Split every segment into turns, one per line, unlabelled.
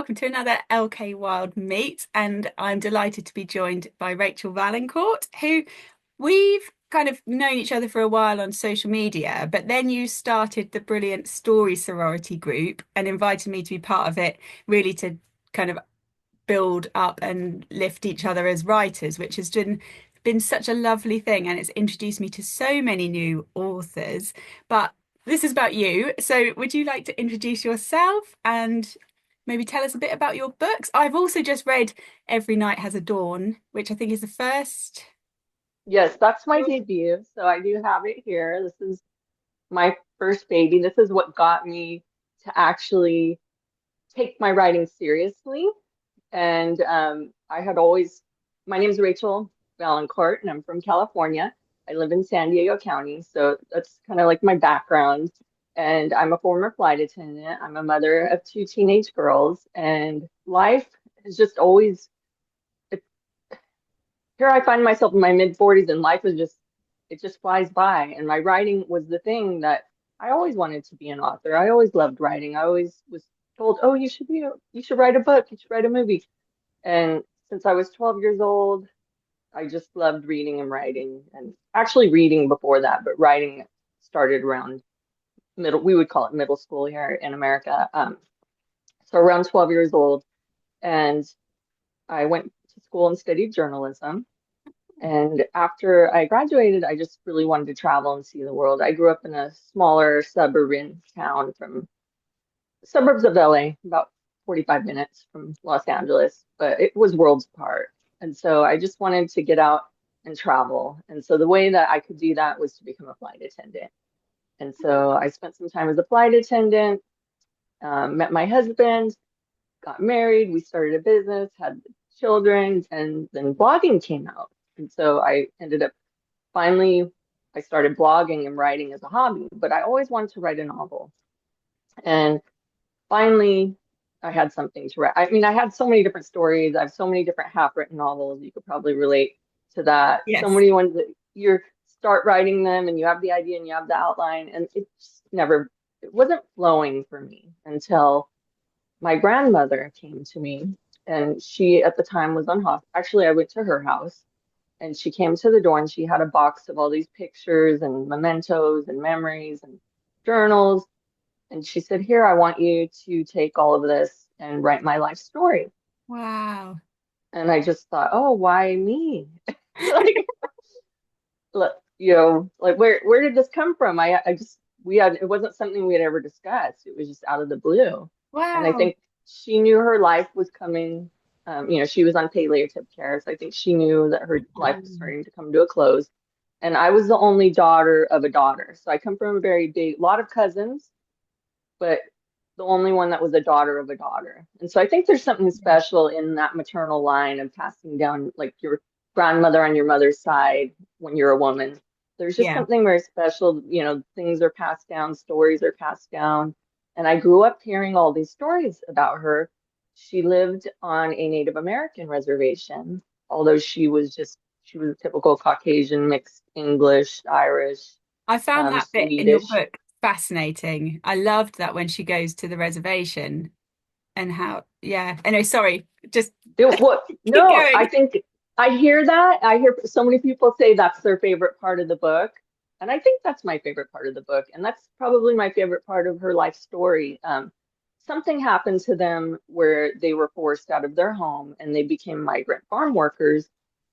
welcome to another LK Wilde Meet. And I'm delighted to be joined by Rachel Valencourt, who we've kind of known each other for a while on social media, but then you started the brilliant Story Sorority group and invited me to be part of it, really to kind of build up and lift each other as writers, which has been such a lovely thing, and it's introduced me to so many new authors. But this is about you. So would you like to introduce yourself and maybe tell us a bit about your books? I've also just read Every Night Has a Dawn, which I think is the first.
Yes, that's my debut. So I do have it here. This is my first baby. This is what got me to actually take my writing seriously. And I had always, my name is Rachel Valencourt, and I'm from California. I live in San Diego County. So that's kind of like my background. And I'm a former flight attendant. I'm a mother of two teenage girls, and life has just always here I find myself in my mid 40s and life is just it just flies by. And my writing was the thing that I always wanted to be an author. I always loved writing. I always was told, "Oh, you should write a book, you should write a movie." And since I was 12 years old, I just loved reading and writing, and actually reading before that, but writing started around we would call it middle school here in America. So around 12 years old, and I went to school and studied journalism. And after I graduated, I just really wanted to travel and see the world. I grew up in a smaller suburban town from the suburbs of LA, about 45 minutes from Los Angeles, but it was worlds apart. And so I just wanted to get out and travel. And so the way that I could do that was to become a flight attendant. And so I spent some time as a flight attendant, met my husband, got married, we started a business, had children, and then blogging came out. And so I ended up finally, I started blogging and writing as a hobby, but I always wanted to write a novel. And finally, I had something to write. I mean, I had so many different stories. I have so many different half-written novels. You could probably relate to that. So
Yes.
many ones that you start writing them and you have the idea and you have the outline, and it wasn't flowing for me until my grandmother came to me. And she, at the time, was on hospital. Actually, I went to her house and she came to the door and she had a box of all these pictures and mementos and memories and journals. And she said, "Here, I want you to take all of this and write my life story."
Wow.
And I just thought, oh, why me? Like, look, like where did this come from? I just we had it wasn't something we had ever discussed. It was just out of the blue. And I
Wow.
think she knew her life was coming. She was on palliative care, so I think she knew that her life was starting to come to a close. And I was the only daughter of a daughter. So I come from a very big, lot of cousins, but the only one that was a daughter of a daughter. And so I think there's something special in that maternal line of passing down like your grandmother on your mother's side when you're a woman. There's just
Yeah.
something very special, things are passed down, stories are passed down. And I grew up hearing all these stories about her. She lived on a Native American reservation, although she was a typical Caucasian mixed English, Irish,
I found that bit in your
Swedish.
book fascinating. I loved that when she goes to the reservation and how, yeah. Anyway, sorry, just keep
No, I
going.
think I hear that. I hear so many people say that's their favorite part of the book. And I think that's my favorite part of the book. And that's probably my favorite part of her life story. Something happened to them where they were forced out of their home and they became migrant farm workers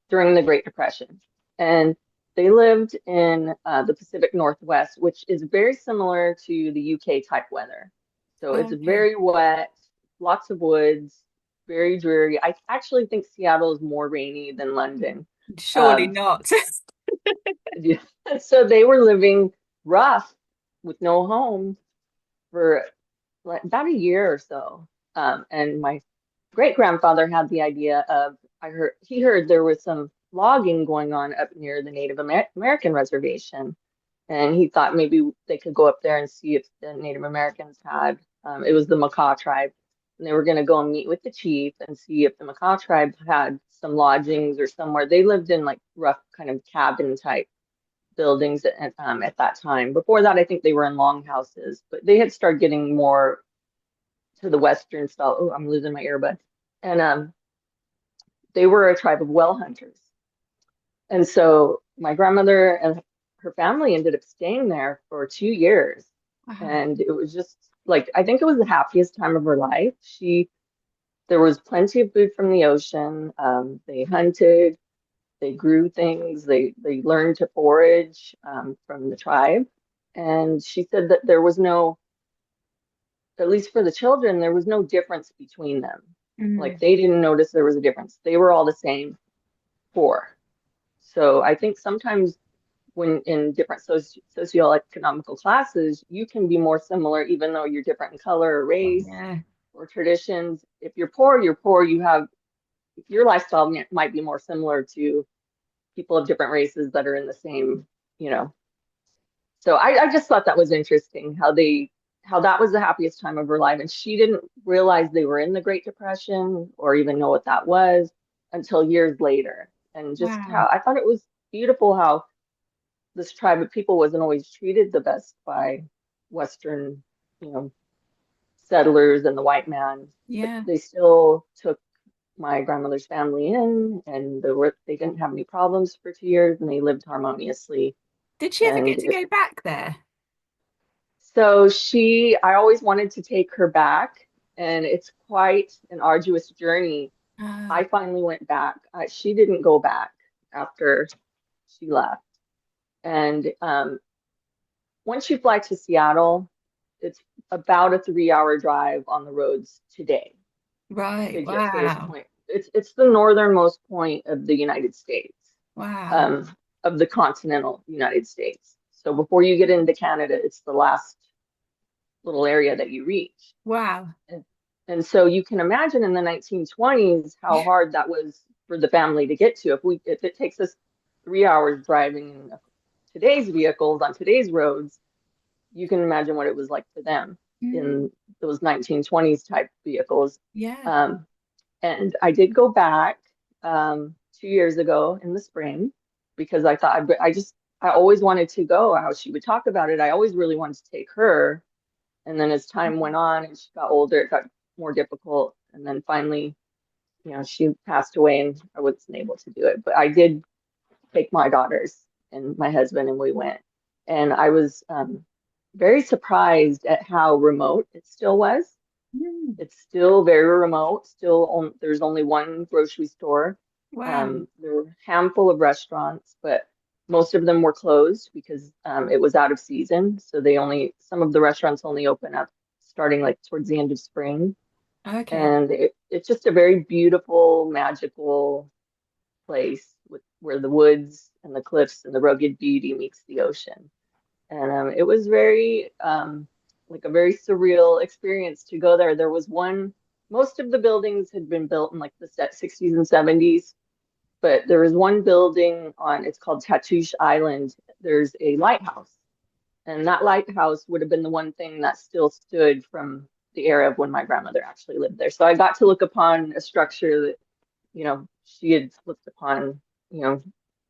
during the Great Depression. And they lived in the Pacific Northwest, which is very similar to the UK type weather. So it's
Okay.
very wet, lots of woods, very dreary. I actually think Seattle is more rainy than London.
Surely
Um,
not.
yeah. So they were living rough with no home for like about a year or so. And my great grandfather had the idea of he heard there was some logging going on up near the American reservation, and he thought maybe they could go up there and see if the Native Americans had. It was the Makah tribe, and they were going to go and meet with the chief and see if the Makah tribe had some lodgings or somewhere. They lived in like rough kind of cabin type buildings at that time. Before that, I think they were in longhouses, but they had started getting more to the Western style. Oh, I'm losing my earbud. And they were a tribe of well hunters. And so my grandmother and her family ended up staying there for 2 years.
Wow.
And it was just like, I think it was the happiest time of her life. There was plenty of food from the ocean. They hunted, they grew things, they learned to forage from the tribe. And she said that there was no, at least for the children, there was no difference between them. Like
Mm.
they didn't notice there was a difference. They were all the same poor. So I think sometimes when in different socioeconomical classes, you can be more similar, even though you're different in color or race
Yeah.
or traditions. If you're poor, you're poor. You have your lifestyle might be more similar to people of different races that are in the same, you know. So I just thought that was interesting how that was the happiest time of her life. And she didn't realize they were in the Great Depression or even know what that was until years later. And just
Wow.
how I thought it was beautiful how this tribe of people wasn't always treated the best by Western, you know, settlers and the white man, but
Yeah.
they still took my grandmother's family in, and they didn't have any problems for 2 years, and they lived harmoniously.
Did she ever
And
get to go back there?
so I always wanted to take her back, and it's quite an arduous journey. I
Ah,
finally went back. She didn't go back after she left, and once you fly to Seattle, it's about a 3 hour drive on the roads today
right.
to get to this
Wow.
point. It's the northernmost point of the United States,
Wow.
um, of the continental United States. So before you get into Canada, it's the last little area that you reach.
Wow.
And, and so you can imagine in the 1920s how hard that was for the family to get to. If it takes us 3 hours driving in today's vehicles on today's roads, you can imagine what it was like for them
Mm,
in those 1920s type vehicles.
yeah.
Um, and I did go back 2 years ago in the spring because I thought I always wanted to go. How she would talk about it, I always really wanted to take her. And then as time went on and she got older, it got more difficult. And then finally, she passed away and I wasn't able to do it. But I did take my daughters and my husband, and we went. And I was very surprised at how remote it still was.
Mm,
It's still very remote. There's only one grocery store.
wow.
There were a handful of restaurants, but most of them were closed because it was out of season. So some of the restaurants only open up starting like towards the end of spring.
Okay.
And it's just a very beautiful, magical place where the woods and the cliffs and the rugged beauty meets the ocean. And it was very like a very surreal experience to go there. Most of the buildings had been built in like the 60s and 70s, but there was one building it's called Tatoosh Island. There's a lighthouse, and that lighthouse would have been the one thing that still stood from the era of when my grandmother actually lived there. So I got to look upon a structure that, she had looked upon, you know,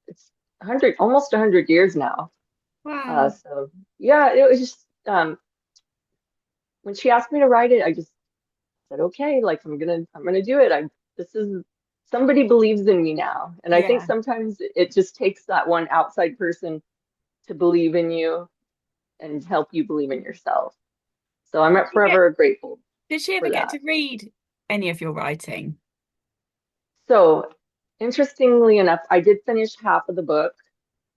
it's 100 almost 100 years now.
Wow.
So yeah, it was just when she asked me to write it, I just said, okay, like I'm gonna do it. This is Somebody believes in me now. And I think
Yeah.
sometimes it just takes that one outside person to believe in you and help you believe in yourself. So I'm
Did you get,
forever grateful
did she ever
for
get
that.
to read any of your writing?
So interestingly enough, I did finish half of the book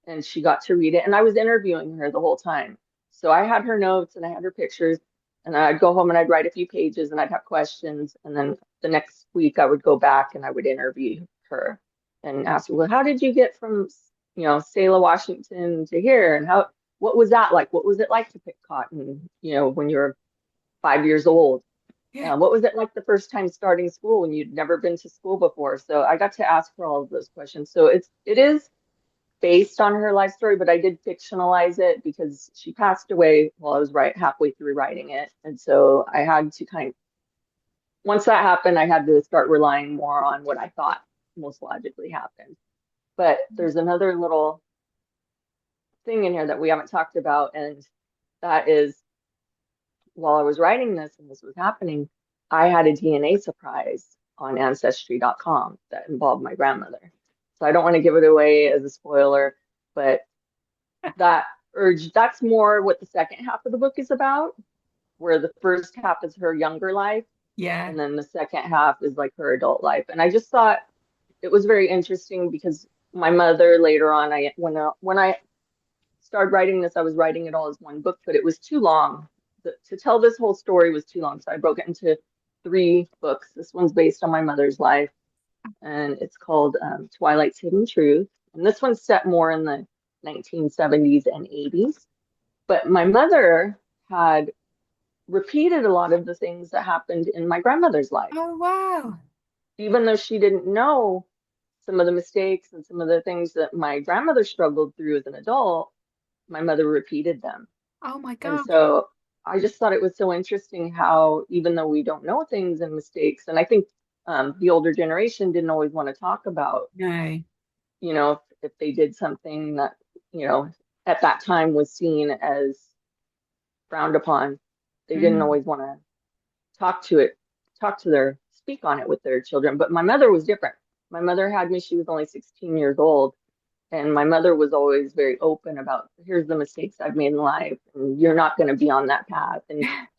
and she got to read it. And I was interviewing her the whole time. So I had her notes and I had her pictures, and I'd go home and I'd write a few pages and I'd have questions. And then the next week I would go back and I would interview her and ask her, well, how did you get from, Selah, Washington to here? And what was that like? What was it like to pick cotton, when you were 5 years old?
Yeah.
What was it like the first time starting school when you'd never been to school before? So I got to ask her all of those questions. So it is based on her life story, but I did fictionalize it because she passed away while I was halfway through writing it. And so I had to once that happened, I had to start relying more on what I thought most logically happened. But there's another little thing in here that we haven't talked about, and that is while I was writing this and this was happening, I had a DNA surprise on Ancestry.com that involved my grandmother. So I don't want to give it away as a spoiler, but that that's more what the second half of the book is about, where the first half is her younger life,
Yeah.
and then the second half is like her adult life. And I just thought it was very interesting because my mother later on, when I started writing this, I was writing it all as one book, but it was too long. To tell this whole story was too long. So I broke it into three books. This one's based on my mother's life, and it's called Twilight's Hidden Truth. And this one's set more in the 1970s and 80s. But my mother had repeated a lot of the things that happened in my grandmother's life.
Oh, wow.
Even though she didn't know some of the mistakes and some of the things that my grandmother struggled through as an adult, my mother repeated them.
Oh my
And
gosh.
so I just thought it was so interesting how, even though we don't know things and mistakes, and I think the older generation didn't always want to talk about,
No.
if they did something that, you know, at that time was seen as frowned upon, they didn't
Mm.
always want to talk to it, speak on it with their children. But my mother was different. My mother had me, she was only 16 years old. And my mother was always very open about here's the mistakes I've made in life, and you're not going to be on that path.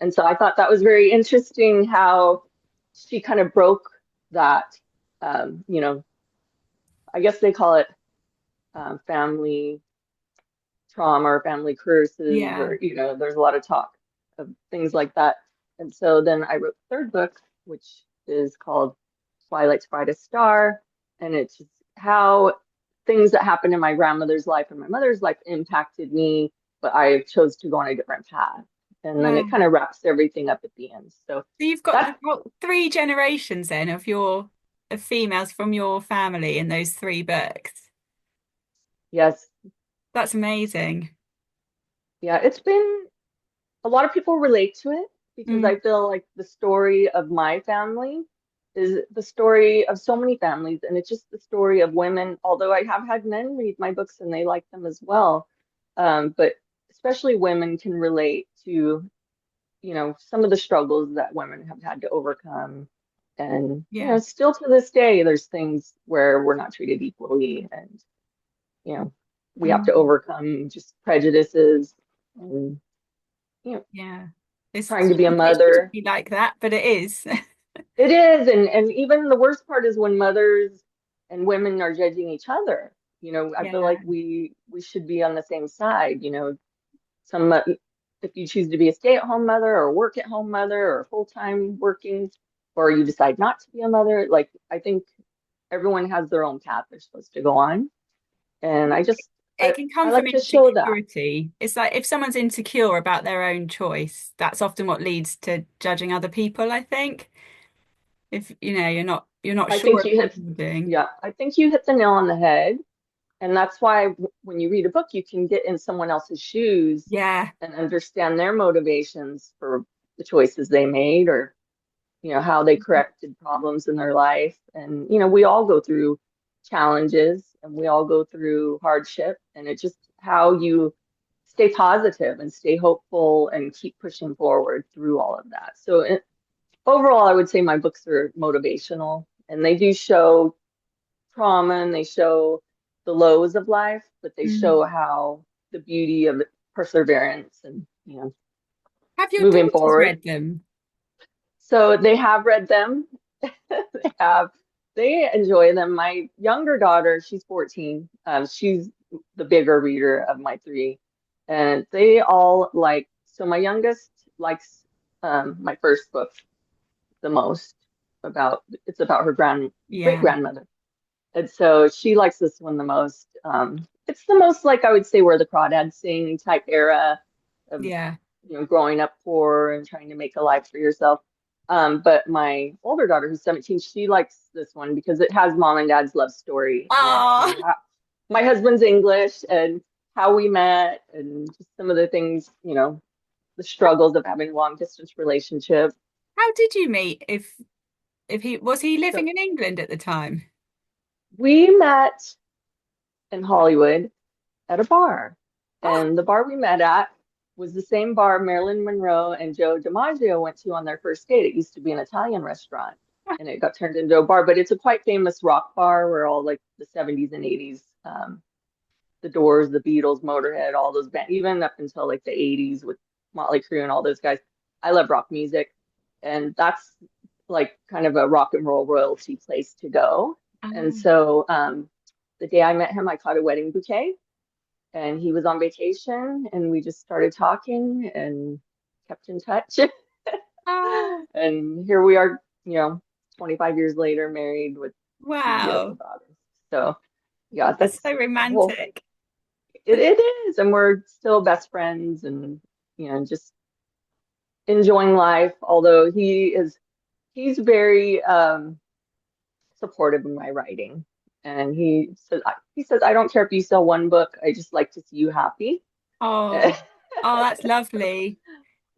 And so I thought that was very interesting how she kind of broke that. You know, I guess they call it family trauma or family curses,
Yeah.
or there's a lot of talk of things like that. And so then I wrote the third book, which is called Twilight's Brightest Star, and it's just how things that happened in my grandmother's life and my mother's life impacted me, but I chose to go on a different path. And then it
Wow.
kind of wraps everything up at the end. So
So
that,
you've got three generations then of females from your family in those three books.
yes,
That's amazing.
yeah, it's been a lot of people relate to it because I
Mm.
feel like the story of my family is the story of so many families, and it's just the story of women. Although I have had men read my books and they like them as well, but especially women can relate to, some of the struggles that women have had to overcome. And,
Yeah.
still to this day, there's things where we're not treated equally, and, you know, we have to
Mm.
overcome just prejudices and, you know,
Yeah.
trying to be a
It shouldn't
mother.
be like that, but it is.
It is, and even the worst part is when mothers and women are judging each other. I feel
Yeah.
like we should be on the same side. Some if you choose to be a stay-at-home mother or work-at-home mother or full-time working, or you decide not to be a mother, like I think everyone has their own path they're supposed to go on, and
It
I
can
I
come from
like to show that.
insecurity. It's like if someone's insecure about their own choice, that's often what leads to judging other people, I think. If you're not
I
sure
think
of
you
what
hit,
you're doing.
yeah, I think you hit the nail on the head. And that's why when you read a book, you can get in someone else's shoes
Yeah.
and understand their motivations for the choices they made, or, how they corrected problems in their life. And, we all go through challenges and we all go through hardship. And it's just how you stay positive and stay hopeful and keep pushing forward through all of that. So overall, I would say my books are motivational, and they do show trauma and they show the lows of life, but they
Mm.
show how the beauty of perseverance and,
Have your
moving
daughters
forward.
read them?
So they have read them. They have, they enjoy them. My younger daughter, she's 14. She's the bigger reader of my three. And they all like, so my youngest likes my first book the most it's about her great
Yeah.
grandmother. And so she likes this one the most. It's the most, like, I would say, where the crawdads sing type era of,
Yeah.
growing up poor and trying to make a life for yourself. But my older daughter, who's 17, she likes this one because it has mom and dad's love story in it,
Oh,
and my husband's English and how we met and just some of the things, the struggles of having a long distance relationship.
how did you meet? If he was he
So
living in England at the time?
we met in Hollywood at a bar.
Oh,
And the bar we met at was the same bar Marilyn Monroe and Joe DiMaggio went to on their first date. It used to be an Italian restaurant and it got turned into a bar, but it's a quite famous rock bar where all like the 70s and 80s, the Doors, the Beatles, Motorhead, all those bands, even up until like the 80s with Motley Crue and all those guys. I love rock music, and that's like kind of a rock and roll royalty place to go. And
Oh,
so the day I met him, I caught a wedding bouquet, and he was on vacation, and we just started talking and kept in touch.
oh,
And here we are, 25 years later, married with two beautiful
wow.
daughters. So yeah,
That's
that's
so
a whole,
romantic.
it is. And we're still best friends and, just enjoying life. Although he's very supportive of my writing. And he says, I don't care if you sell one book. I just like to see you happy.
Oh, oh, that's lovely.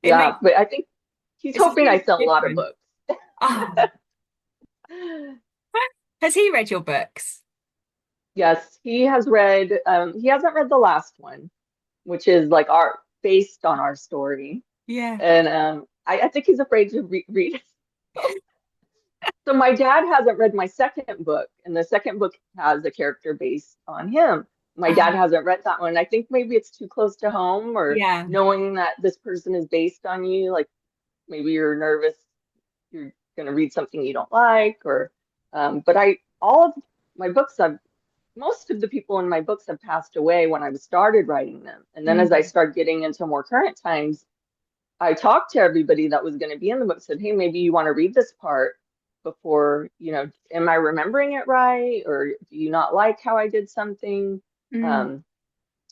It
Yeah,
makes
but I think he's
it's a
hoping I
huge
sell a lot of
difference.
books.
Oh, has he read your books?
Yes, he hasn't read the last one, which is like our based on our story.
Yeah.
And I think he's afraid to read it. So my dad hasn't read my second book, and the second book has a character based on him. My dad
Um,
hasn't read that one. I think maybe it's too close to home, or
yeah.
knowing that this person is based on you, like maybe you're nervous you're going to read something you don't like, or but all of my books have most of the people in my books have passed away when I started writing them. And then as I
Mm,
start getting into more current times, I talked to everybody that was going to be in the book, said, hey, maybe you want to read this part before, am I remembering it right? Or do you not like how I did something?
mm,
Um,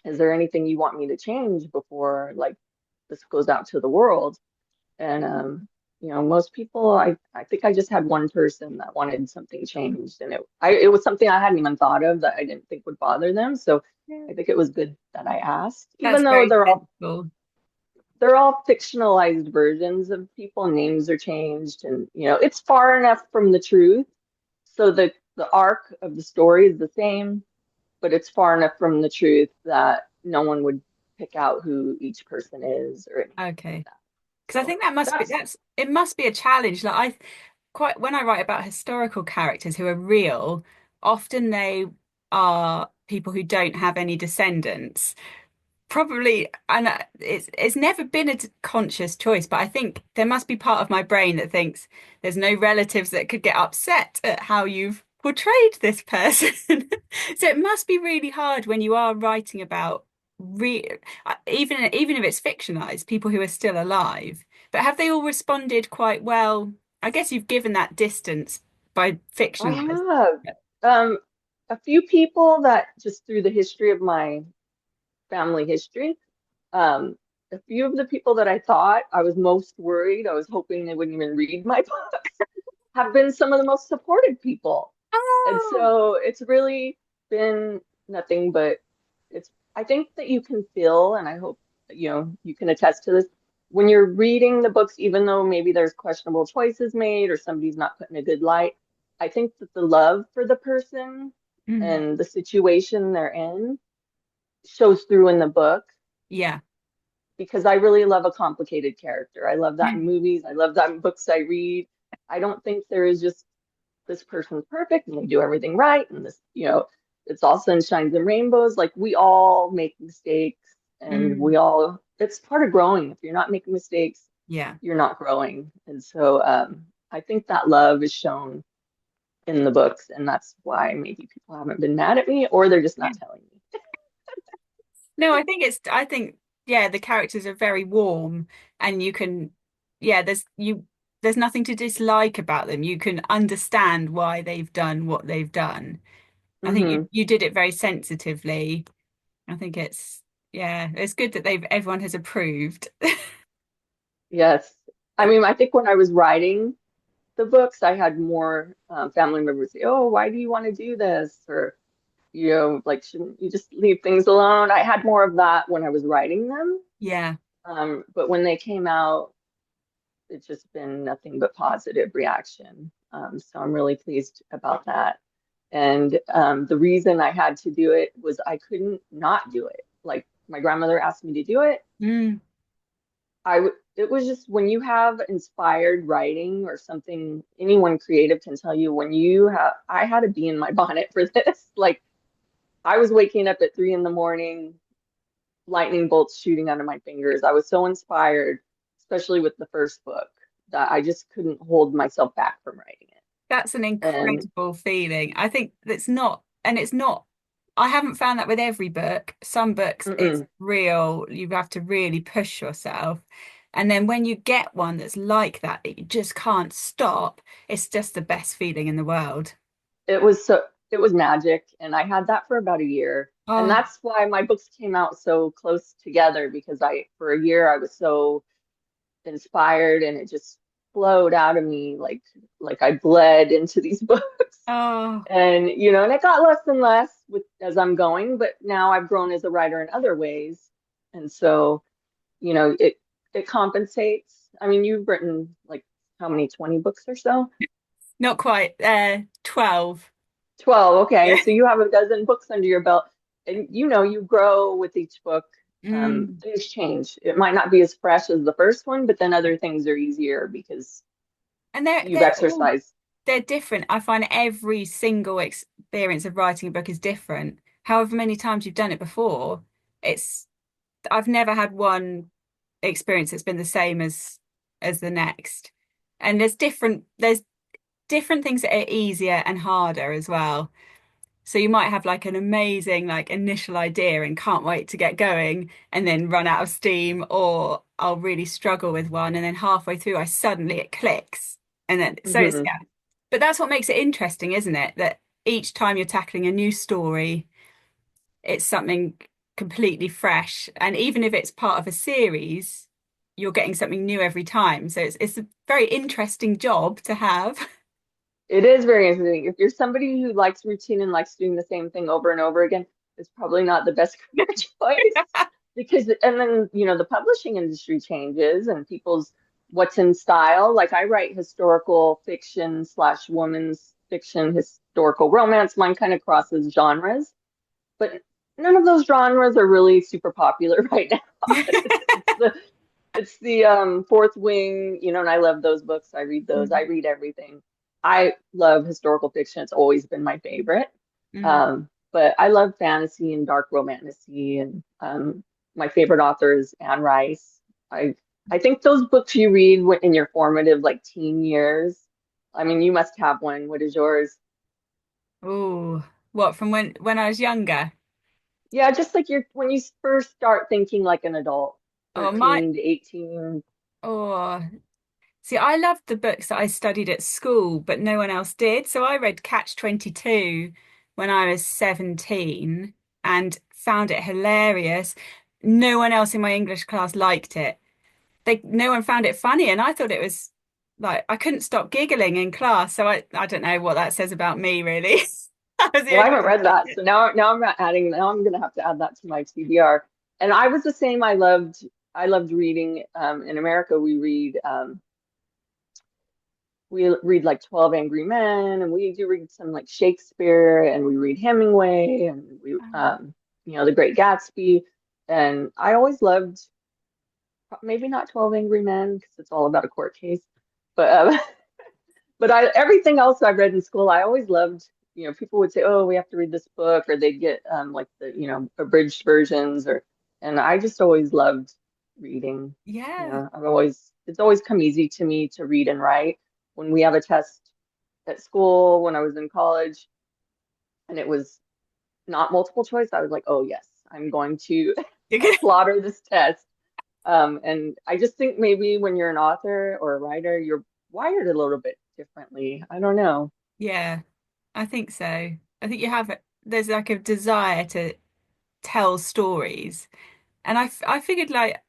is there anything you want me to change before like this goes out to the world? And most people, I think I just had one person that wanted something changed, and it was something I hadn't even thought of that I didn't think would bother them. So
yeah.
I think it was good that I asked,
That's
even though
very
they're all
sensible.
they're all fictionalized versions of people, names are changed, and it's far enough from the truth. So the arc of the story is the same, but it's far enough from the truth that no one would pick out who each person is or anything like
Okay.
that.
Because I
So
think that must be
that's
that's it must be a challenge. Like I quite when I write about historical characters who are real, often they are people who don't have any descendants. Probably, and it's never been a conscious choice, but I think there must be part of my brain that thinks there's no relatives that could get upset at how you've portrayed this person. So it must be really hard when you are writing about re even if it's fictionalized, people who are still alive. But have they all responded quite well? I guess you've given that distance by
I
fictionalized.
have um, a few people that just through the history of my family history, um, a few of the people that I thought I was most worried, I was hoping they wouldn't even read my books, have been some of the most supportive people. And
Oh,
so it's really been nothing but I think that you can feel, and I hope, you can attest to this, when you're reading the books, even though maybe there's questionable choices made or somebody's not put in a good light, I think that the love for the person
mm,
and the situation they're in shows through in the book
yeah.
because I really love a complicated character. I love that in movies. I love that in books I read. I don't think there is just this person's perfect and they do everything right and it's all sunshines and rainbows. Like we all make mistakes and
Mm,
it's part of growing. If you're not making mistakes,
yeah.
you're not growing. And so I think that love is shown in the books, and that's why maybe people haven't been mad at me or they're just not telling me.
No, I think yeah, the characters are very warm and you can yeah, there's nothing to dislike about them. You can understand why they've done what they've done. I think
Hmm.
you did it very sensitively. I think it's yeah, it's good that they've everyone has approved.
Yes. I mean, I think when I was writing the books, I had more family members say, "Oh, why do you want to do this?" Or, like, shouldn't you just leave things alone? I had more of that when I was writing them.
Yeah.
But when they came out, it's just been nothing but positive reaction. So I'm really pleased about that. And the reason I had to do it was I couldn't not do it. Like my grandmother asked me to do it.
Mm.
it was just when you have inspired writing or something, anyone creative can tell you when you have, I had a bee in my bonnet for this. Like I was waking up at 3 in the morning, lightning bolts shooting out of my fingers. I was so inspired, especially with the first book, that I just couldn't hold myself back from writing it.
That's an
And
incredible feeling. I think that's not, and it's not, I haven't found that with every book. Some books, it's
mm-mm,
real, you have to really push yourself. And then when you get one that's like that, that you just can't stop, it's just the best feeling in the world.
it was so it was magic, and I had that for about a year. And
Oh,
that's why my books came out so close together because I for a year I was so inspired and it just flowed out of me like I bled into these books.
oh,
And and it got less and less with as I'm going, but now I've grown as a writer in other ways. And so, it compensates. I mean, you've written like how many, 20 books or so?
not quite. 12.
12. Okay.
Yeah.
So you have a dozen books under your belt and you grow with each book.
Mm.
Things change. It might not be as fresh as the first one, but then other things are easier because
And they're
you've
they're all
exercised.
they're different. I find every single experience of writing a book is different. However many times you've done it before, it's I've never had one experience that's been the same as the next. And there's different things that are easier and harder as well. So you might have like an amazing like initial idea and can't wait to get going and then run out of steam, or I'll really struggle with one and then halfway through I suddenly it clicks. And then so it's
Hmm.
yeah. But that's what makes it interesting, isn't it? That each time you're tackling a new story, it's something completely fresh. And even if it's part of a series, you're getting something new every time. So it's a very interesting job to have.
It is very interesting. If you're somebody who likes routine and likes doing the same thing over and over again, it's probably not the best career choice because, and then, the publishing industry changes and people's what's in style. Like I write historical fiction slash women's fiction, historical romance. Mine kind of crosses genres, but none of those genres are really super popular right now. It's the Fourth Wing, and I love those books. I read those. I
Mm.
read everything. I love historical fiction. It's always been my favorite.
Mm.
But I love fantasy and dark romantasy, and my favorite author is Anne Rice. I think those books you read in your formative like teen years. I mean, you must have one. What is yours?
Oh, what from when I was younger?
Yeah, just like when you first start thinking like an adult,
Oh, my
13 to 18.
oh, see, I loved the books that I studied at school, but no one else did. So I read Catch 22 when I was 17 and found it hilarious. No one else in my English class liked it. No one found it funny, and I thought it was like I couldn't stop giggling in class. So I don't know what that says about me, really. I was the
Well, I
only
haven't
one
read
who liked
that,
it.
so now I'm not adding. Now I'm gonna have to add that to my TBR. And I was the same. I loved reading. In America, we read like 12 Angry Men, and we do read some like Shakespeare, and we read Hemingway, and The Great Gatsby. And I always loved maybe not 12 Angry Men because it's all about a court case, but but I everything else I read in school, I always loved. People would say, "Oh, we have to read this book," or they'd get like the abridged versions, and I just always loved reading.
Yeah.
It's always come easy to me to read and write. When we have a test at school, when I was in college, and it was not multiple choice, I was like, "Oh yes, I'm going to slaughter this test." And I just think maybe when you're an author or a writer, you're wired a little bit differently. I don't know.
Yeah, I think so. I think there's like a desire to tell stories. And I figured like,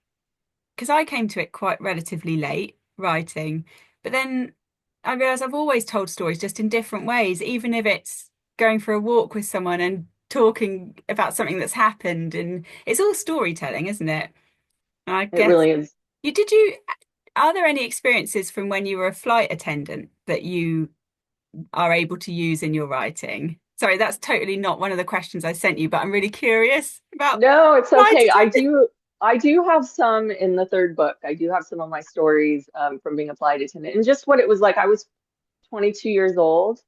because I came to it quite relatively late writing, but then I realized I've always told stories just in different ways, even if it's going for a walk with someone and talking about something that's happened. And it's all storytelling, isn't it? And I
It
guess
really is.
are there any experiences from when you were a flight attendant that you are able to use in your writing? Sorry, that's totally not one of the questions I sent you, but I'm really curious about
No, it's
flight
okay. I
attendant.
do. I do have some in the third book. I do have some of my stories from being a flight attendant and just what it was like. I was 22 years old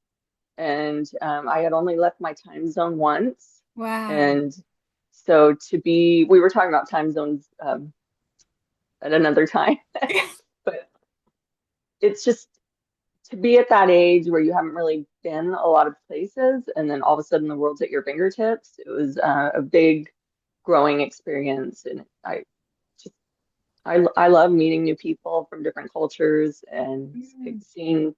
and I had only left my time zone once.
Wow.
And so we were talking about time zones at another time, but it's just to be at that age where you haven't really been a lot of places and then all of a sudden the world's at your fingertips. It was a big growing experience. And just, I love meeting new people from different cultures and
Mm.
seeing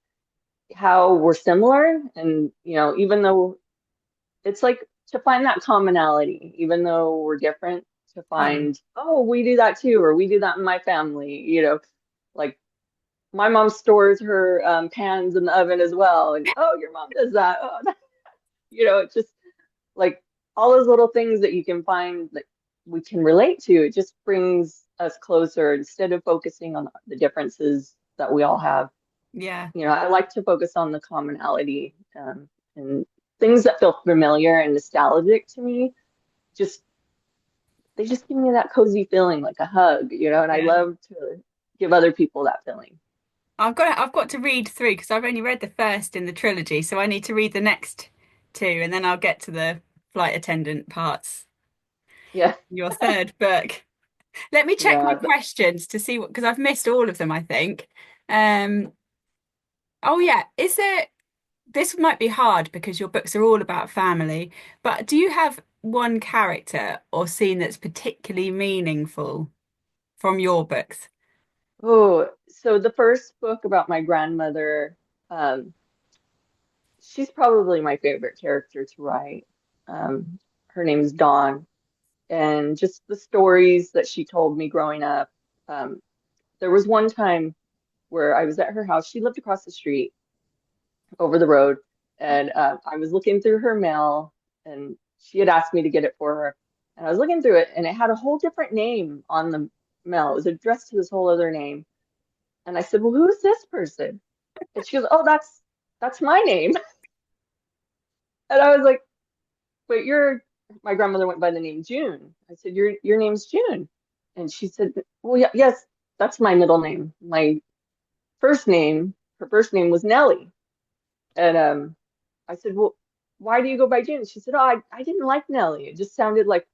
how we're similar. And, even though it's like to find that commonality, even though we're different, to
Yeah.
find, oh, we do that too, or we do that in my family, like my mom stores her pans in the oven as well. And oh, your mom does that. Oh, it's just like all those little things that you can find that we can relate to. It just brings us closer instead of focusing on the differences that we all have.
Yeah.
I like to focus on the commonality and things that feel familiar and nostalgic to me. Just they just give me that cozy feeling, like a hug, and I
Yeah.
love to give other people that feeling.
I've got to read through because I've only read the first in the trilogy, so I need to read the next two and then I'll get to the flight attendant parts.
Yeah,
Your third book. Let me check my
yeah.
questions to see what, because I've missed all of them, I think. Um, oh yeah, is there, this might be hard because your books are all about family, but do you have one character or scene that's particularly meaningful from your books?
Oh, so the first book about my grandmother, um, she's probably my favorite character to write. Her name's Dawn, and just the stories that she told me growing up. Um, there was one time where I was at her house. She lived across the street over the road, and I was looking through her mail, and she had asked me to get it for her. And I was looking through it, and it had a whole different name on the mail. It was addressed to this whole other name. And I said, "Well, who's this person?" And she goes, "Oh, that's my name." And I was like, "But my grandmother went by the name June." I said, "Your name's June." And she said, "Well, yeah, yes, that's my middle name. My first name, her first name was Nellie." And I said, "Well, why do you go by June?" She said, "Oh, I didn't like Nellie. It just sounded like,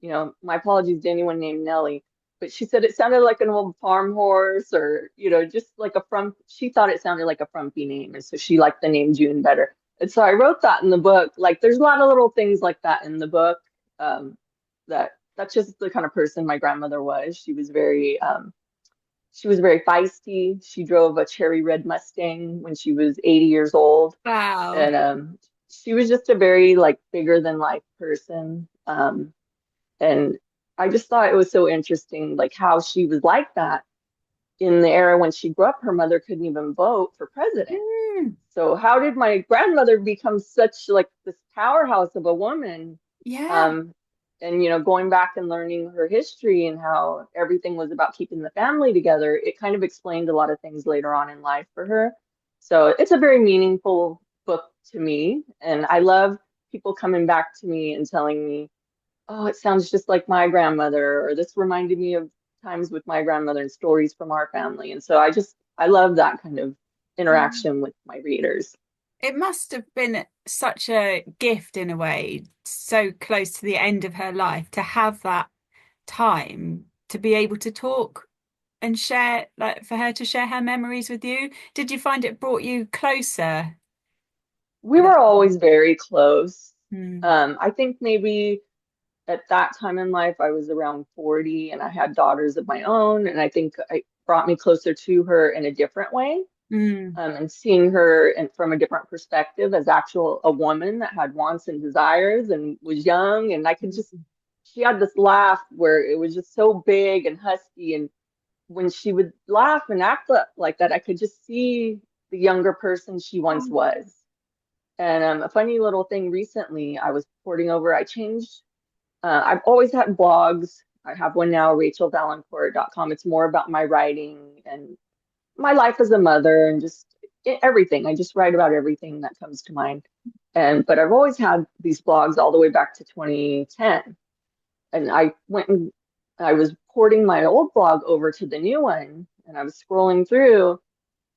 my apologies to anyone named Nellie." But she said it sounded like an old farm horse or, just like she thought it sounded like a frumpy name. And so she liked the name June better. And so I wrote that in the book. Like there's a lot of little things like that in the book. That's just the kind of person my grandmother was. She was very feisty. She drove a cherry red Mustang when she was 80 years old.
Wow.
And she was just a very like bigger than life person. And I just thought it was so interesting, like how she was like that in the era when she grew up. Her mother couldn't even vote for president.
Mm,
So how did my grandmother become such like this powerhouse of a woman?
yeah.
Um, and going back and learning her history and how everything was about keeping the family together, it kind of explained a lot of things later on in life for her. So it's a very meaningful book to me, and I love people coming back to me and telling me, "Oh, it sounds just like my grandmother," or "This reminded me of times with my grandmother and stories from our family." And so I love that kind of interaction with my readers.
It must have been such a gift in a way, so close to the end of her life, to have that time to be able to talk and share, like for her to share her memories with you. Did you find it brought you closer?
We were always very close.
Hmm.
I think maybe at that time in life, I was around 40 and I had daughters of my own. And I think it brought me closer to her in a different way.
Mm.
And seeing her from a different perspective as a woman that had wants and desires and was young. And she had this laugh where it was just so big and husky. And when she would laugh and act like that, I could just see the younger person she once was. And a funny little thing recently, I was porting over, I changed. I've always had blogs. I have one now, rachelvalencourt.com. It's more about my writing and my life as a mother and just everything. I just write about everything that comes to mind. But I've always had these blogs all the way back to 2010. And I went and I was porting my old blog over to the new one, and I was scrolling through,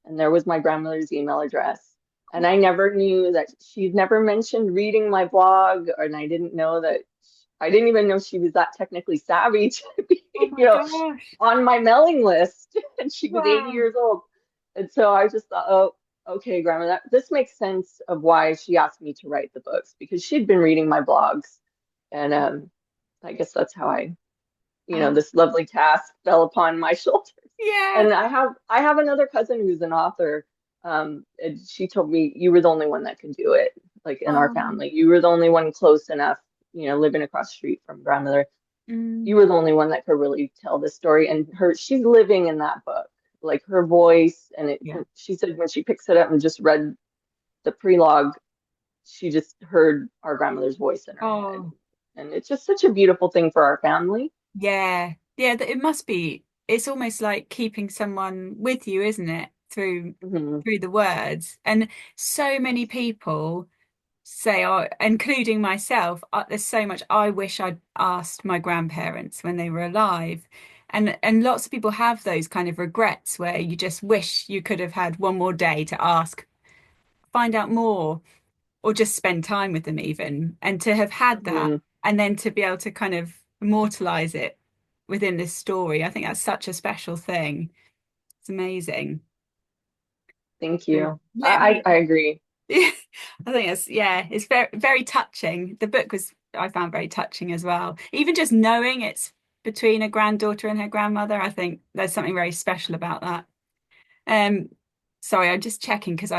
and there was my grandmother's email address. And I never knew that she'd never mentioned reading my blog, and I didn't even know she was that technically savvy to be,
Oh my gosh.
on my mailing list. And she was 80
Wow.
years old. And so I just thought, oh, okay, Grandma, this makes sense of why she asked me to write the books because she'd been reading my blogs. And I guess that's how
Oh,
this lovely task fell upon my shoulders.
yeah.
And I have another cousin who's an author. And she told me you were the only one that could do it, like in our
Oh,
family. You were the only one close enough, living across the street from grandmother. You
mm,
were the only one that could really tell this story. And she's living in that book, like her voice. And
yeah.
she said when she picks it up and just read the prelogue, she just heard our grandmother's voice in her head.
Oh,
And it's just such a beautiful thing for our family.
yeah. Yeah, it must be. It's almost like keeping someone with you, isn't it?
Hmm.
Through the words. And so many people say, oh, including myself, there's so much I wish I'd asked my grandparents when they were alive. And lots of people have those kind of regrets where you just wish you could have had one more day to ask, find out more, or just spend time with them even. And to have had that
Hmm.
and then to be able to kind of immortalize it within this story, I think that's such a special thing. It's amazing.
Thank
So
you.
let
I,
me
I agree.
I think it's yeah, it's very very touching. The book was I found very touching as well. Even just knowing it's between a granddaughter and her grandmother, I think there's something very special about that. Um, sorry, I'm just checking because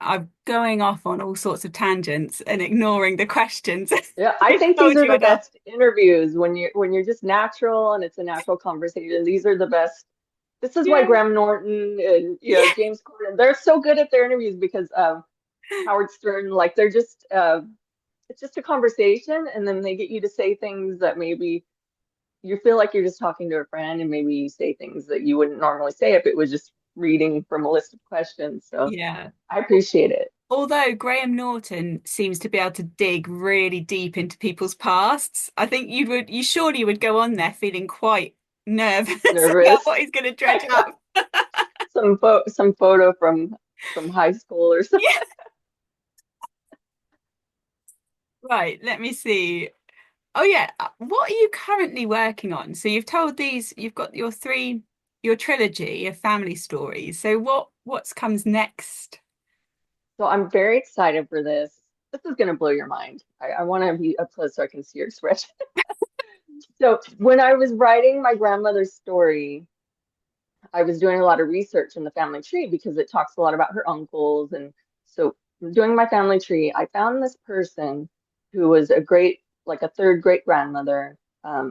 I'm going off on all sorts of tangents and ignoring the questions
Yeah, I
I
think these
told
are
you
the
I'd ask.
best interviews when you're just natural and it's a natural conversation. These are the best. This is why
Yeah,
Graham Norton and
yeah,
James Corden, they're so good at their interviews because Howard Stern, like they're just it's just a conversation and then they get you to say things that maybe you feel like you're just talking to a friend and maybe you say things that you wouldn't normally say if it was just reading from a list of questions. So
yeah.
I appreciate it.
Although Graham Norton seems to be able to dig really deep into people's pasts, I think you surely would go on there feeling quite nervous about
Nervous.
what he's going to dredge up.
Some photo from high school or something.
Yeah. Right, let me see. Oh yeah, what are you currently working on? So you've told you've got your trilogy of family stories. So what's comes next?
So I'm very excited for this. This is going to blow your mind. I want to be up close so I can see your expression. So when I was writing my grandmother's story, I was doing a lot of research in the family tree because it talks a lot about her uncles. And so doing my family tree, I found this person who was like a third great grandmother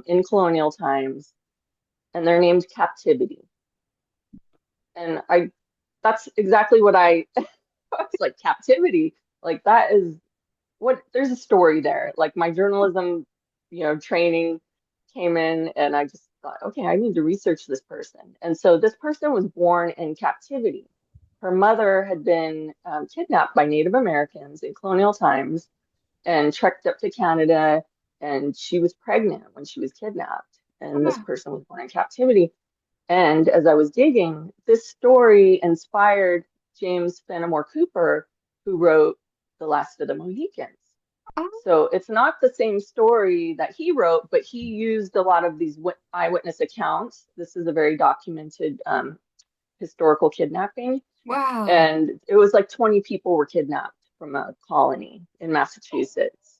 in colonial times, and they're named Captivity. And that's exactly what I was like, captivity. Like that is there's a story there. Like my journalism, training came in and I just thought, okay, I need to research this person. And so this person was born in captivity. Her mother had been kidnapped by Native Americans in colonial times and trekked up to Canada, and she was pregnant when she was kidnapped. And this
Ah,
person was born in captivity. And as I was digging, this story inspired James Fenimore Cooper, who wrote The Last of the Mohicans.
oh,
So it's not the same story that he wrote, but he used a lot of these eyewitness accounts. This is a very documented historical kidnapping.
wow.
And it was like 20 people were kidnapped from a colony in Massachusetts.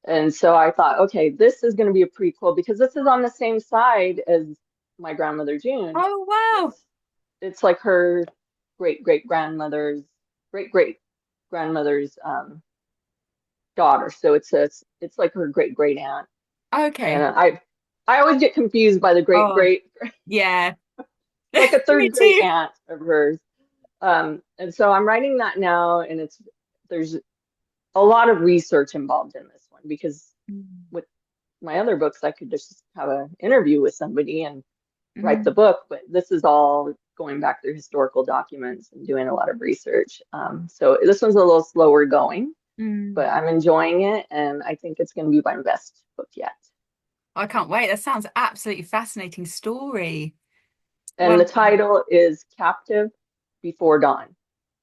And so I thought, okay, this is going to be a prequel because this is on the same side as my grandmother June.
Oh wow.
It's like her great great grandmother's daughter. So it's like her great great aunt. And
Okay.
I always get confused by the great
Oh
great
yeah.
like a
Me
third great
too.
aunt of hers. And so I'm writing that now, and there's a lot of research involved in this one because
Mm,
with my other books, I could just have an interview with somebody and write the
mm,
book, but this is all going back through historical documents and doing a lot of research. So this one's a little slower going,
mm.
but I'm enjoying it, and I think it's going to be my best book yet.
I can't wait. That sounds absolutely fascinating story.
And
Wow.
the title is Captive Before Dawn.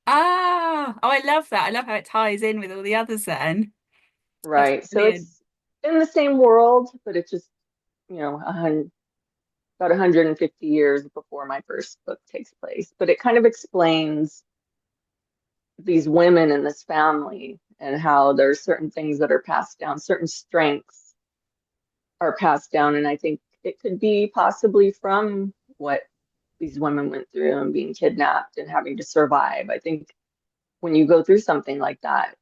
Ah, oh, I love that. I love how it ties in with all the others then. That's
Right. So
brilliant.
it's in the same world, but it's just, about 150 years before my first book takes place. But it kind of explains these women in this family and how there's certain things that are passed down, certain strengths are passed down. And I think it could be possibly from what these women went through and being kidnapped and having to survive. I think when you go through something like that,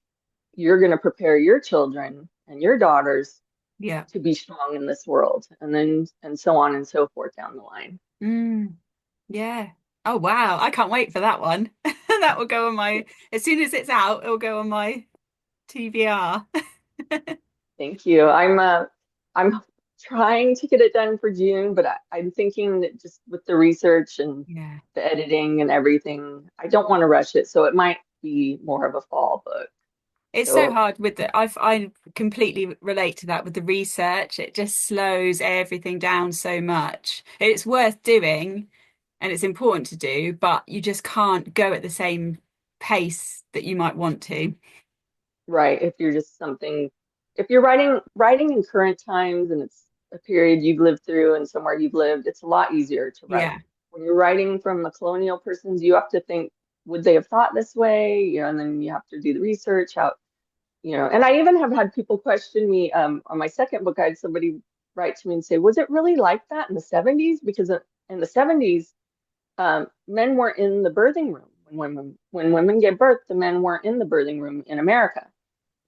you're going to prepare your children and your daughters
Yeah.
to be strong in this world, and then and so on and so forth down the line.
Mm, yeah. Oh wow. I can't wait for that one. That will go on my, as soon as it's out, it'll go on my TBR.
Thank you. I'm trying to get it done for June, but I'm thinking that just with the research and
Yeah.
the editing and everything, I don't want to rush it, so it might be more of a fall book.
It's so
So
hard with I completely relate to that with the research. It just slows everything down so much. It's worth doing and it's important to do, but you just can't go at the same pace that you might want to.
right, if you're writing in current times and it's a period you've lived through and somewhere you've lived, it's a lot easier to write.
Yeah.
When you're writing from a colonial person's, you have to think, would they have thought this way? And then you have to do the research, and I even have had people question me, on my second book. I had somebody write to me and say, was it really like that in the 70s? Because in the 70s, men weren't in the birthing room. When women gave birth, the men weren't in the birthing room in America.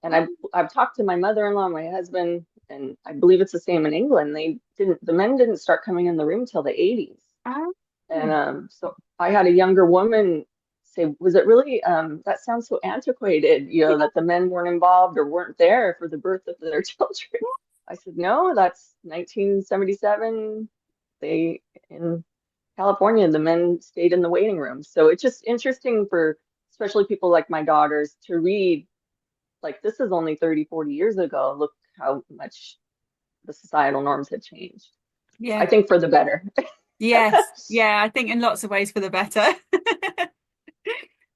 And I've talked to my mother-in-law, my husband, and I believe it's the same in England. The men didn't start coming in the room till the 80s.
Oh,
And so I had a younger woman say, was it really, that sounds so antiquated, that the men weren't involved or weren't there for the birth of their children. I said, no, that's 1977. In California, the men stayed in the waiting room. So it's just interesting for especially people like my daughters to read, like, this is only 30, 40 years ago. Look how much the societal norms have changed. I
yeah.
think for the better.
Yes. Yeah, I think in lots of ways for the better.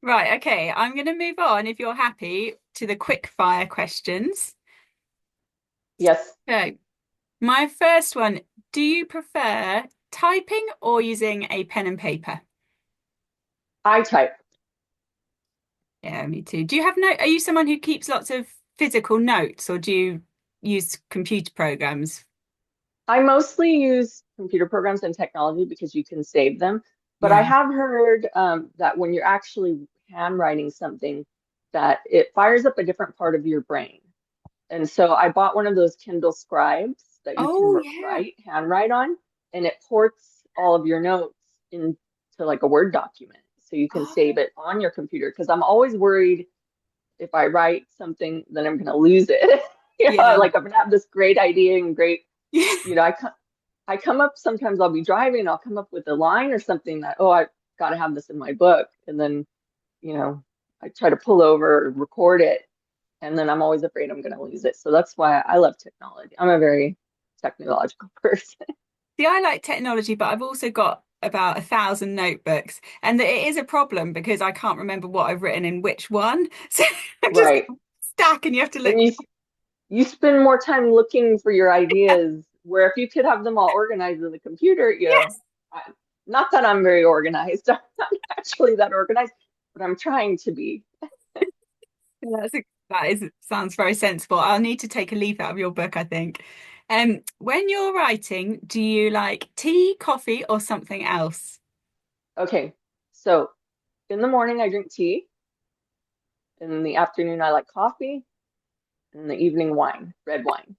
Right, okay. I'm going to move on if you're happy to the quick fire questions.
Yes,
So, my first one, do you prefer typing or using a pen and paper?
I type.
Yeah, me too. Do you have are you someone who keeps lots of physical notes or do you use computer programs?
I mostly use computer programs and technology because you can save them. But I
Yeah.
have heard, that when you're actually handwriting something, that it fires up a different part of your brain. And so I bought one of those Kindle Scribes that you can
Oh, yeah.
handwrite on, and it ports all of your notes into like a Word document. So you can save
Oh,
it on your computer because I'm always worried if I write something, then I'm going to lose it.
yeah.
Like I'm going to have this great idea and great,
Yeah.
you know, I, I come up, sometimes I'll be driving, I'll come up with a line or something that, oh, I've got to have this in my book. And then, you know, I try to pull over, record it, and then I'm always afraid I'm going to lose it. So that's why I love technology. I'm a very technological person.
See, I like technology, but I've also got about 1,000 notebooks, and it is a problem because I can't remember what I've written in which one. So I'm just
Right.
stack, and you have to look.
And you spend more time looking for your ideas, where if you could have them all organized in the computer,
Yes.
I, not that I'm very organized. I'm not actually that organized, but I'm trying to be.
That's that is sounds very sensible. I'll need to take a leaf out of your book, I think. When you're writing, do you like tea, coffee, or something else?
Okay. So in the morning, I drink tea. In the afternoon, I like coffee. In the evening, wine, red wine.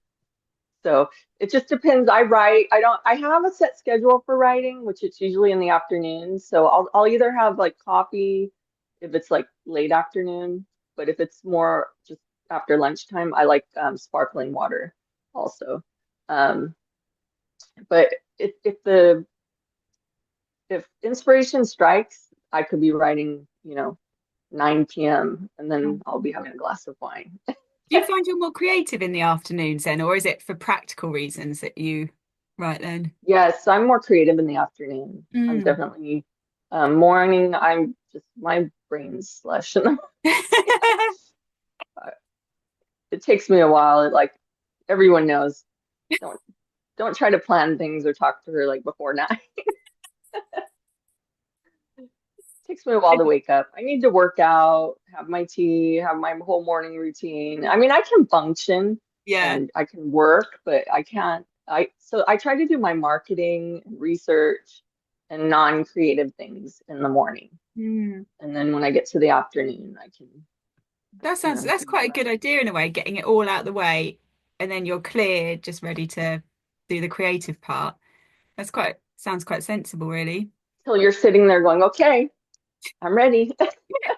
So it just depends. I have a set schedule for writing, which it's usually in the afternoon. So I'll either have like coffee if it's like late afternoon, but if it's more just after lunchtime, I like, sparkling water also. Um, but if inspiration strikes, I could be writing, 9 p.m. and then I'll be having a glass of wine.
Do you find you're more creative in the afternoons then, or is it for practical reasons that you write then?
Yes, I'm more creative in the afternoon. I'm
Mm.
definitely morning. I'm just my brain's slush. And it takes me a while. It, like everyone knows, don't don't try to plan things or talk to her like before 9. Takes me a while to wake up. I need to work out, have my tea, have my whole morning routine. I mean, I can function
Yeah.
and I can work, but I can't. I try to do my marketing and research and non-creative things in the morning.
Mm.
And then when I get to the afternoon,
That's
do the
quite a good
rest.
idea in a way, getting it all out the way and then you're clear, just ready to do the creative part. That's quite sounds quite sensible, really.
Till you're sitting there going, okay, I'm ready.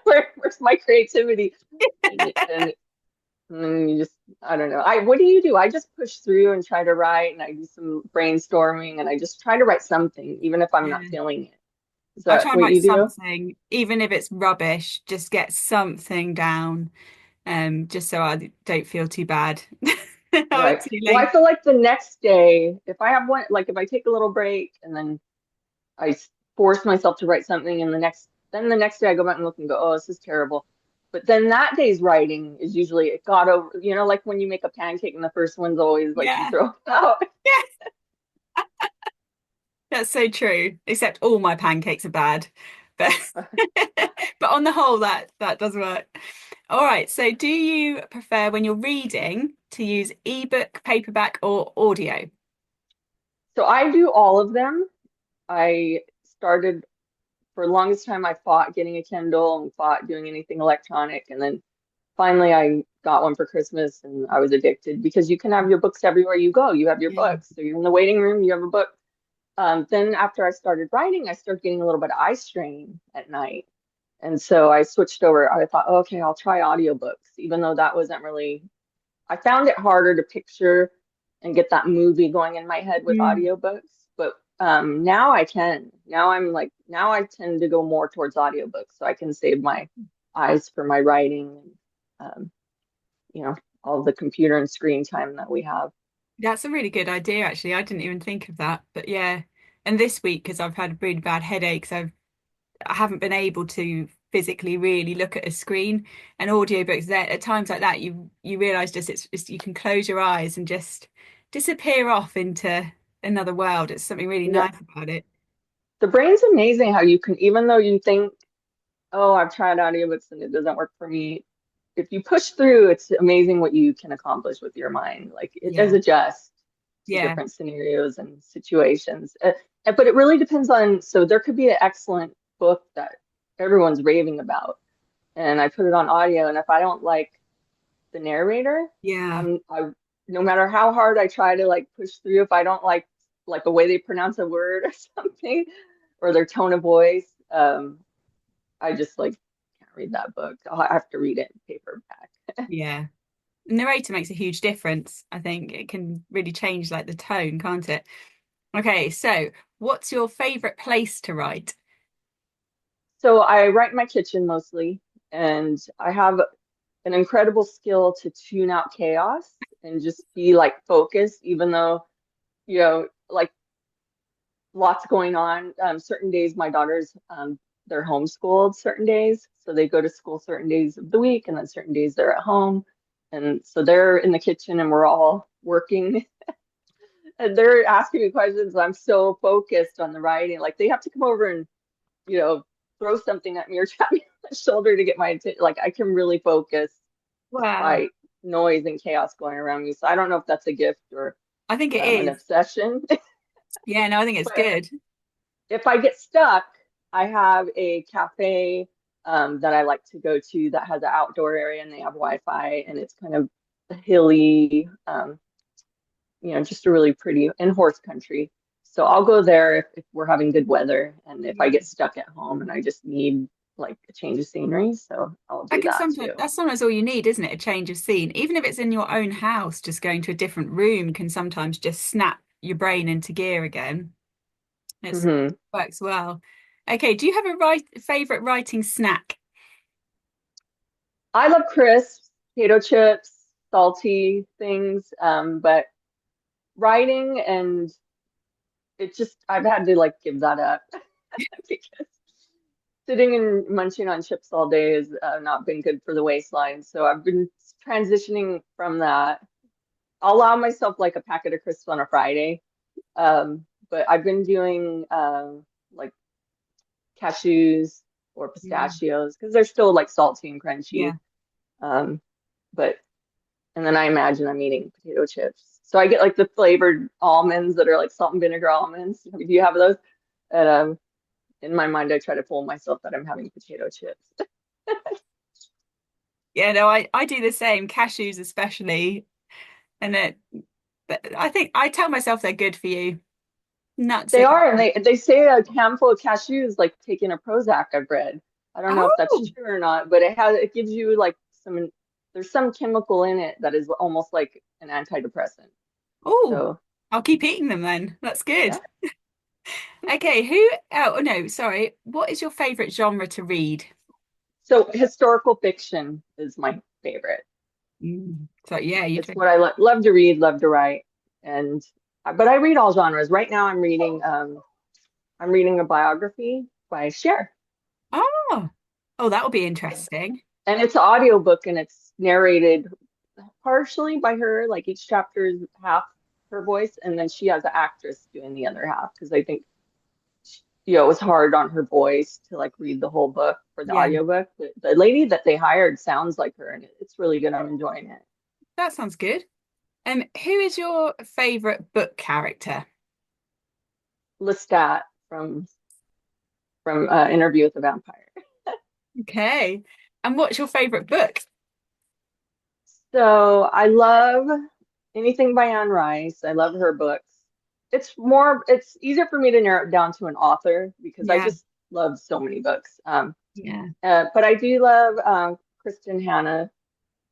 Where's my creativity? And, and And then you just, I don't know. What do you do? I just push through and try to write, and I do some brainstorming, and I just try to write something, even if I'm not
Yeah.
feeling it. Is
I
that
try and
what
write
you do?
something, even if it's rubbish, just get something down, just so I don't feel too bad. Oh,
Right.
it's too
Well, I
late.
feel like the next day, if I have one, like if I take a little break and then force myself to write something, and then the next day I go back and look and go, oh, this is terrible. But then that day's writing is usually it got over, like when you make a pancake and the first one's always like you
Yeah.
throw it out.
Yeah. That's so true. Except all my pancakes are bad. But but on the whole, that does work. All right. So do you prefer when you're reading to use ebook, paperback, or audio?
So I do all of them. I started for the longest time, I fought getting a Kindle and fought doing anything electronic. And then finally, I got one for Christmas and I was addicted because you can have your books everywhere you go. You have your
Yeah.
books. So you're in the waiting room, you have a book. Then after I started writing, I started getting a little bit of eye strain at night. And so I switched over. I thought, oh, okay, I'll try audiobooks, even though that wasn't really, I found it harder to picture and get that movie going in my head with
Mm.
audiobooks. But now I can. Now I tend to go more towards audiobooks so I can save my eyes for my writing and, you know, all the computer and screen time that we have.
That's a really good idea, actually. I didn't even think of that. But yeah. And this week, because I've had really bad headaches, I haven't been able to physically really look at a screen. And audiobooks, there at times like that, you realize just it's you can close your eyes and just disappear off into another world. It's something really
Yeah.
nice about it.
The brain's amazing how you can, even though you think, oh, I've tried audiobooks and it doesn't work for me. If you push through, it's amazing what you can accomplish with your mind. Like it does
Yeah.
adjust to
Yeah.
different scenarios and situations. But it really depends on, so there could be an excellent book that everyone's raving about, and I put it on audio, and if I don't like the narrator,
Yeah.
I no matter how hard I try to like push through, if I don't like the way they pronounce a word or something, or their tone of voice, I just like can't read that book. I'll have to read it in paperback.
Yeah. Narrator makes a huge difference. I think it can really change like the tone, can't it? Okay, so what's your favorite place to write?
So I write in my kitchen mostly, and I have an incredible skill to tune out chaos and just be like focused, even though, like lots going on. Certain days, my daughters, they're homeschooled certain days. So they go to school certain days of the week, and then certain days they're at home. And so they're in the kitchen and we're all working. And they're asking me questions. I'm so focused on the writing. Like they have to come over and, you know, throw something at me or tap me on the shoulder to get my attention. Like I can really focus
Wow.
despite noise and chaos going around me. So I don't know if that's a gift or
I think it
an
is.
obsession.
Yeah, no, I think it's
But
good.
if I get stuck, I have a cafe that I like to go to that has an outdoor area and they have Wi-Fi and it's kind of hilly, just a really pretty and horse country. So I'll go there if we're having good weather and if I
Yeah.
get stuck at home and I just need like a change of scenery. So I'll
I
do
can
that
sometimes
too.
that's sometimes all you need, isn't it? A change of scene. Even if it's in your own house, just going to a different room can sometimes just snap your brain into gear again. It
Hmm.
works well. Okay, do you have a favorite writing snack?
I love crisps, potato chips, salty things. But writing and it just I've had to like give that up because sitting and munching on chips all day has not been good for the waistline. So I've been transitioning from that. I'll allow myself like a packet of crisps on a Friday. But I've been doing like cashews or
Yeah.
pistachios because they're still like salty and
Yeah.
crunchy. Um, but and then I imagine I'm eating potato chips. So I get like the flavored almonds that are like salt and vinegar almonds. Do you have those? And in my mind, I try to fool myself that I'm having potato chips.
Yeah, no, I do the same, cashews especially. And it but I think I tell myself they're good for you. Nuts
They
are
are, and
good.
they say a handful of cashews like taking a Prozac. I've read. I don't know if that's
Oh,
true or not, but it gives you like there's some chemical in it that is almost like an antidepressant.
oh,
So
I'll keep eating them then. That's good.
yeah.
Okay, who, oh no, sorry. What is your favorite genre to read?
So historical fiction is my favorite.
So yeah, you
It's
do.
what I love to read, love to write, and but I read all genres. Right now, I'm reading a biography by Cher,
Oh, oh, that'll be interesting.
and it's an audiobook, and it's narrated partially by her. Like each chapter is half her voice, and then she has an actress doing the other half because I think it was hard on her voice to like read the whole book for the
Yeah,
audiobook. The lady that they hired sounds like her, and it's really good. I'm enjoying it.
that sounds good. Who is your favorite book character?
Lestat from Interview with the Vampire.
Okay. And what's your favorite book?
So I love anything by Anne Rice. I love her books. It's easier for me to narrow it down to an author because I
Yeah.
just love so many books.
Yeah.
But I do love Kristen Hanna.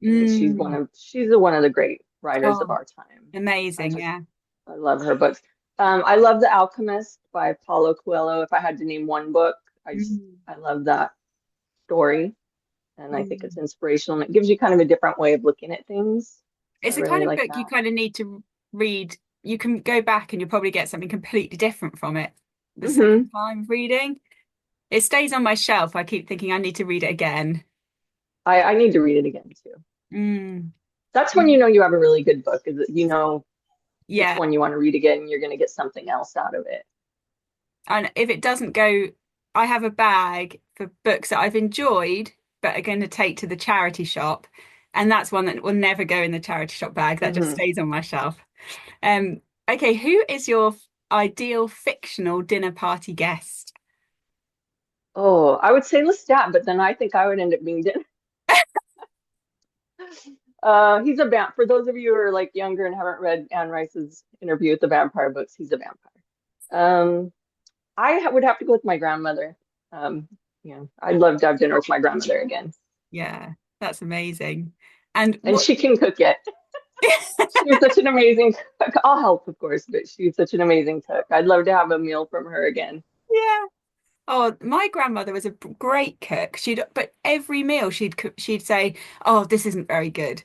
I think
Mm.
she's one of the great writers of
Oh,
our time. I
amazing.
just
Yeah.
I love her books. I love The Alchemist by Paulo Coelho. If I had to name one book,
Mm.
I love that story, and I think it's
Mm.
inspirational. And it gives you kind of a different way of looking at things. So I
It's a
really
kind of
like
book you
that.
kind of need to read. You can go back and you'll probably get something completely different from it the second
hmm
time reading. It stays on my shelf. I keep thinking I need to read it again.
I need to read it again too.
Mm.
That's when you know you have a really good book, is that you know which
Yeah.
one you want to read again, and you're going to get something else out of it.
And if it doesn't go, I have a bag for books that I've enjoyed but are going to take to the charity shop. And that's one that will never go in the charity shop bag. That just
hmm
stays on my shelf. Um, okay, who is your ideal fictional dinner party guest?
Oh, I would say Lestat, but then I think I would end up being Din. He's a vamp. For those of you who are like younger and haven't read Anne Rice's Interview with the Vampire books, he's a vampire. Um, would have to go with my grandmother. Um, I'd love to have dinner with my grandmother again,
Yeah, that's amazing. And
and
what?
she can cook it. She's such an amazing cook. I'll help, of course, but she's such an amazing cook. I'd love to have a meal from her again.
Yeah. Oh, my grandmother was a great cook. But every meal she'd say, "Oh, this isn't very good,"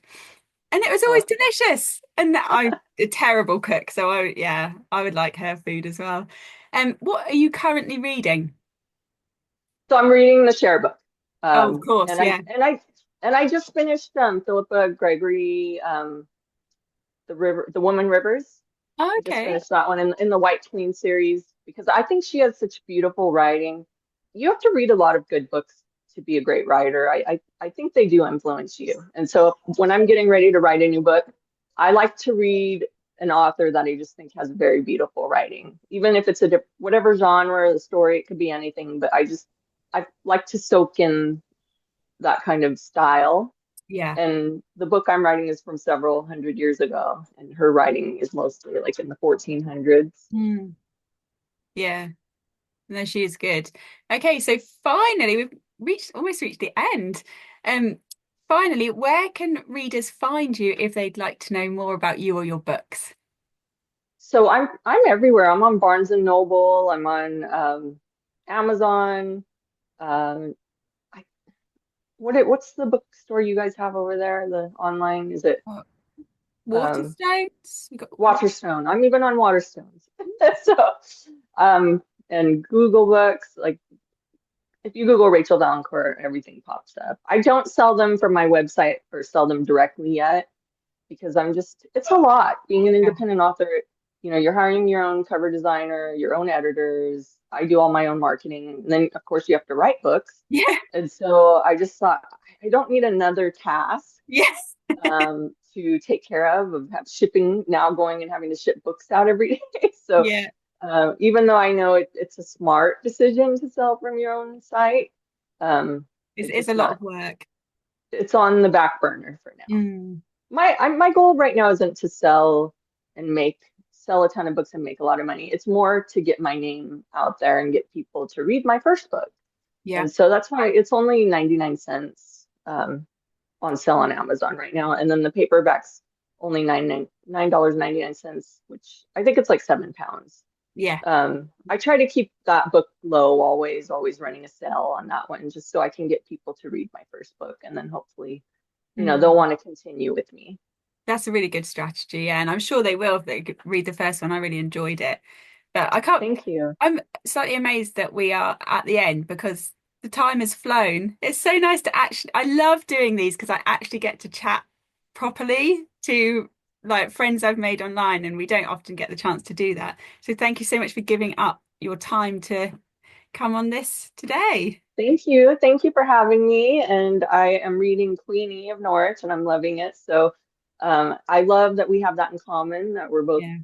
and it was always
Oh.
delicious. And I'm a terrible cook, so yeah, I would like her food as well. What are you currently reading?
So I'm reading the Share book,
Oh, of course,
and I
yeah.
and I and I just finished Philippa Gregory, the Woman Rivers. I just
Okay.
finished that one in the White Queen series because I think she has such beautiful writing. You have to read a lot of good books to be a great writer. I think they do influence you. And so when I'm getting ready to write a new book, I like to read an author that I just think has very beautiful writing, even if it's whatever genre, the story, it could be anything. But I like to soak in that kind of style.
Yeah.
And the book I'm writing is from several hundred years ago, and her writing is mostly like in the 1400s.
Hmm. Yeah. No, she is good. Okay, so finally we've almost reached the end. Um, Finally, where can readers find you if they'd like to know more about you or your books?
So I'm everywhere. I'm on Barnes and Noble. I'm on Amazon. Um, what's the bookstore you guys have over there? The online, is it
What,
um
Waterstones? We got
Waterstone? I'm even on Waterstones. So um and Google Books, like if you Google Rachel Valencourt, everything pops up. I don't sell them from my website or sell them directly yet because it's a lot being an
yeah.
independent author. You know, you're hiring your own cover designer, your own editors. I do all my own marketing. And then, of course, you have to write books.
Yeah.
And so I just thought, I don't need another task
Yes.
to take care of have shipping now going and having to ship books out every day. So
Yeah.
even though I know it's a smart decision to sell from your own site,
It's,
it's
it's a
just
lot
not,
of work.
it's on the back burner for now.
Mm.
My goal right now isn't to sell a ton of books and make a lot of money. It's more to get my name out there and get people to read my first book.
Yeah.
And so that's why it's only 99 cents on sale on Amazon right now. And then the paperback's only $9.99, which I think it's like £7.
Yeah.
I try to keep that book low, always running a sale on that one, just so I can get people to read my first book, and then hopefully, they'll
Mm.
want to continue with me.
That's a really good strategy. Yeah. And I'm sure they will if they could read the first one. I really enjoyed it. But I can't,
Thank you.
I'm slightly amazed that we are at the end because the time has flown. It's so nice to actually, I love doing these because I actually get to chat properly to like friends I've made online, and we don't often get the chance to do that. So thank you so much for giving up your time to come on this today.
Thank you. Thank you for having me. And I am reading Queenie of Norwich and I'm loving it. So I love that we have that in common, that we're both
Yeah.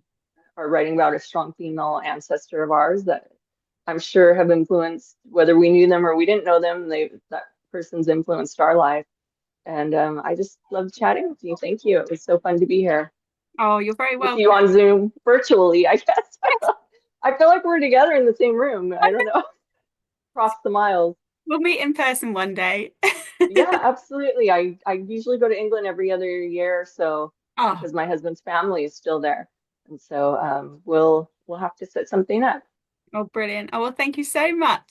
are writing about a strong female ancestor of ours that I'm sure have influenced, whether we knew them or we didn't know them, that person's influenced our life. And I just love chatting with you. Thank you. It was so fun to be here
Oh, you're very
with you
welcome.
on Zoom virtually, I guess. I feel like we're together in the same room. I don't know, across the miles.
We'll meet in person one day.
Yeah, absolutely. I usually go to England every other year or so
Oh,
because my husband's family is still there. And so we'll have to set something up.
oh, brilliant. Oh, well, thank you so much.